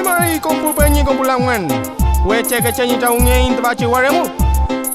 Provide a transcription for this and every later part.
Mari kumpul penyi kumpulangan. Wece kecenyi caungnya baci waremu.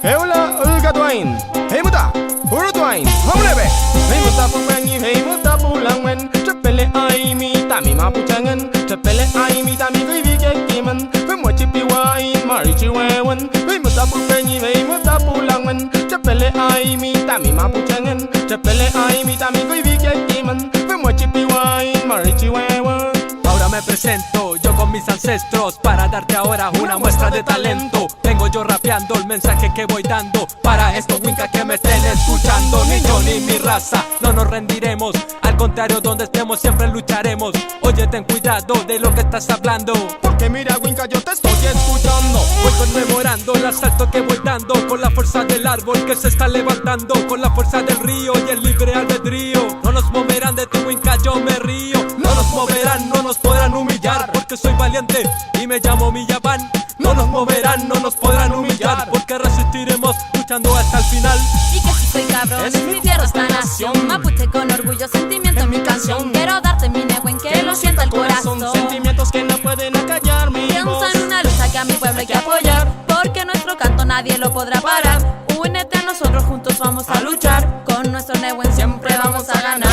Heula ulga tuain. Hei muta, huru tuain. Hamlebe. Hei muta penyi, hei muta pulangan. Cepele ai mi tami mapu jangan. Cepele ai mi tami kui vike kiman. Pemoci piwain mari ciwewan. Hei muta penyi, hei muta pulangan. Cepele ai mi tami mapu jangan. Cepele ai mi tami kui vike kiman. Pemoci piwain mari ciwewan. Ahora me presento, yo con mis ancestros, para darte ahora una muestra de talento. Vengo yo rapeando el mensaje que voy dando para estos wincas que me estén escuchando. Ni yo ni mi raza, no nos rendiremos. Al contrario, donde estemos siempre lucharemos. Oye, ten cuidado de lo que estás hablando, porque mira, winca, yo te estoy escuchando. Voy conmemorando el asalto que voy dando, con la fuerza del árbol que se está levantando, con la fuerza del río y el libre albedrío. No nos moverán de tu winca, yo me río. No nos moverán, no nos podrán humillar, porque soy valiente y me llamo Millapán. No nos moverán, no nos podrán humillar, porque resistiremos luchando hasta el final. Y que si soy cabrón, es mi tierra esta nación. Mapuche con orgullo, sentimiento en mi canción. Quiero darte mi neguen, que lo sienta el corazón. Sentimientos que no pueden acallar mi voz. Pienso en una lucha que a mi pueblo hay que apoyar, porque nuestro canto nadie lo podrá parar. Únete a nosotros, juntos vamos a luchar. Con nuestro neguen siempre vamos a ganar.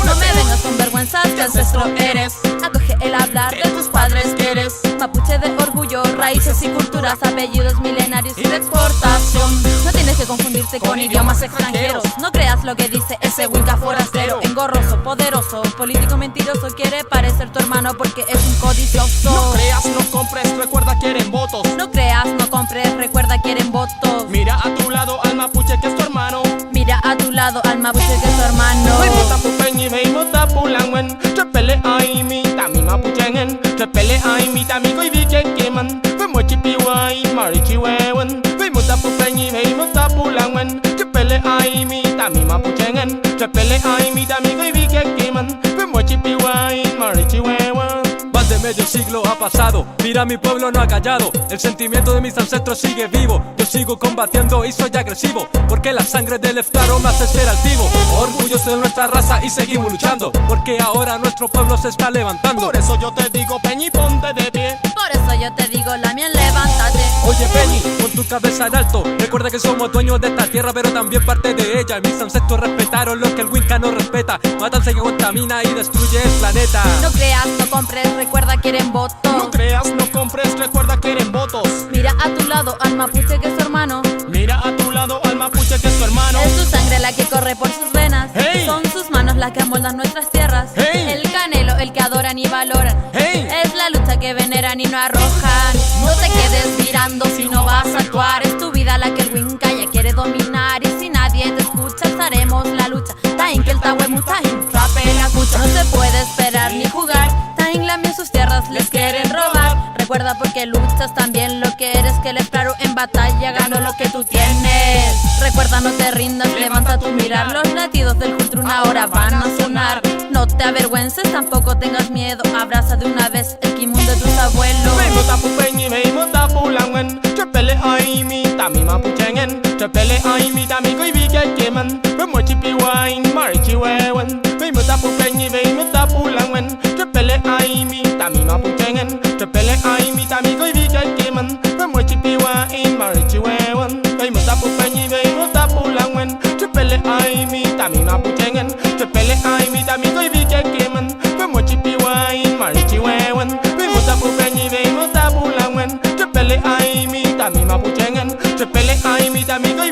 No me vengas con vergüenzas, que ancestro eres. Acoge el hablar de tus padres que eres. Mapuche de orgullo, raíces y culturas, apellidos milenarios y de exportación. No tienes que confundirte con idiomas extranjeros. No creas lo que dice ese winca forastero. Engorroso, poderoso, político mentiroso. Quiere parecer tu hermano porque es un codicioso. No creas, no compres, recuerda quieren votos. No creas, no compres, recuerda quieren votos. Mira a tu lado al mapuche que es tu hermano. Mira a tu lado al mapuche que es tu hermano. Hei muta pupenyi, hei muta pulangan. Cepele ai mi tami mapuchengen. Cepele ai mi tami koi vike kiman. Pemoci piwain mari ciwewan. Hei muta pupenyi, hei muta pulangan. Cepele ai mi tami mapuchengen. Cepele ai mi tami koi vike kiman. Pemoci piwain mari ciwewan. Más de medio siglo ha pasado, mira mi pueblo no ha callado. El sentimiento de mis ancestros sigue vivo. Yo sigo combatiendo y soy agresivo, porque la sangre del Eftaro me hace ser altivo. Orgulloso de nuestra raza y seguimos luchando, porque ahora nuestro pueblo se está levantando. Por eso yo te digo, Peñi, ponte de pie. Por eso yo te digo, Lamien, levántate. Oye Peñi, pon tu cabeza en alto. Recuerda que somos dueños de esta tierra, pero también parte de ella. Mis ancestros respetaron lo que el winca no respeta. Matanza que contamina y destruye el planeta. No creas, no compres, recuerda quieren votos. No creas, no compres, recuerda quieren votos. Mira a tu lado al mapuche que es tu hermano. Mira a tu lado al mapuche que es tu hermano. Es su sangre la que corre por sus venas. Hey. Son sus manos las que amoldan nuestras tierras. Hey. El canelo, el que adoran y valoran. Hey. Es la lucha que veneran y no arrojan. No te quedes mirando si no vas a actuar. Es tu vida la que el winca ya quiere dominar. Y si nadie te escucha, haremos la lucha. Tain que el tahue mutain, rape la cucha. No se puede esperar ni jugar. Tain lamió sus tierras, les quieren robar. Recuerda porque luchas también lo que eres, que el Eftaro en batalla ganó lo que tú tienes. Recuerda, no te rindas, levanta tu mirar. Los latidos del Cultrún ahora van a sonar. No te avergüences, tampoco tengas miedo. Abraza de una vez el kimun de tus abuelos. Hei muta pupenyi, hei muta pulangan. Cepele ai mi tami mapuchengen. Cepele ai mi tami koi vike kiman. Pemoci piwain mari ciwewan. Hei muta pupenyi, hei muta pulangan. Cepele ai mi tami mapuchengen. Cepele ai mi tami koi vike kiman. Pemoci piwain mari ciwewan. Hei muta pupenyi, hei muta pulangan. Cepele ai mi tami mapuchengen. Cepele ai mi tami koi vike kiman. Pemoci piwain mari ciwewan. Hei muta pupenyi, hei muta pulangan. Cepele ai mi tami mapuchengen. Cepele ai mi tami koi